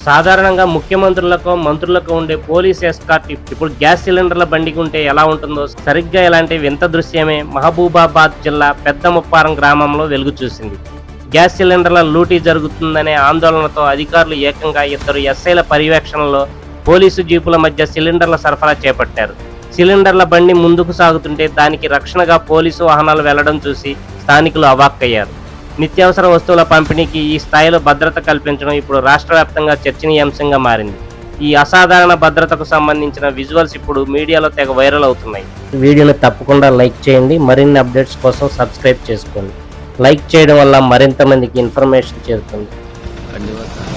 సాధారణంగా ముఖ్యమంత్రులకు మంత్రులకు ఉండే పోలీస్ ఎస్కార్ట్ ఇప్పుడు గ్యాస్ సిలిండర్ల బండికి ఉంటే ఎలా ఉంటుందో సరిగ్గా ఇలాంటి వింత దృశ్యమే మహబూబాబాద్ జిల్లా పెద్ద ముప్పారం గ్రామంలో వెలుగు చూసింది. గ్యాస్ సిలిండర్ల లూటీ జరుగుతుందనే ఆందోళనతో అధికారులు ఏకంగా 2 ఎస్ఐల పర్యవేక్షణలో పోలీసు జీపుల మధ్య సిలిండర్ల సరఫరా చేపట్టారు. సిలిండర్ల బండి ముందుకు సాగుతుంటే దానికి రక్షణగా పోలీసు వాహనాలు వెళ్లడం చూసి స్థానికులు అవాక్కయ్యారు. నిత్యావసర వస్తువుల పంపిణీకి ఈ స్థాయిలో భద్రత కల్పించడం ఇప్పుడు రాష్ట్ర వ్యాప్తంగా చర్చనీయాంశంగా మారింది. ఈ అసాధారణ భద్రతకు సంబంధించిన విజువల్స్ ఇప్పుడు మీడియాలో తెగ వైరల్ అవుతున్నాయి. వీడియోని తప్పకుండా లైక్ చేయండి. మరిన్ని అప్డేట్స్ కోసం సబ్స్క్రైబ్ చేసుకోండి. లైక్ చేయడం వల్ల మరింత మందికి ఇన్ఫర్మేషన్ చేరుతుంది. ధన్యవాదాలు.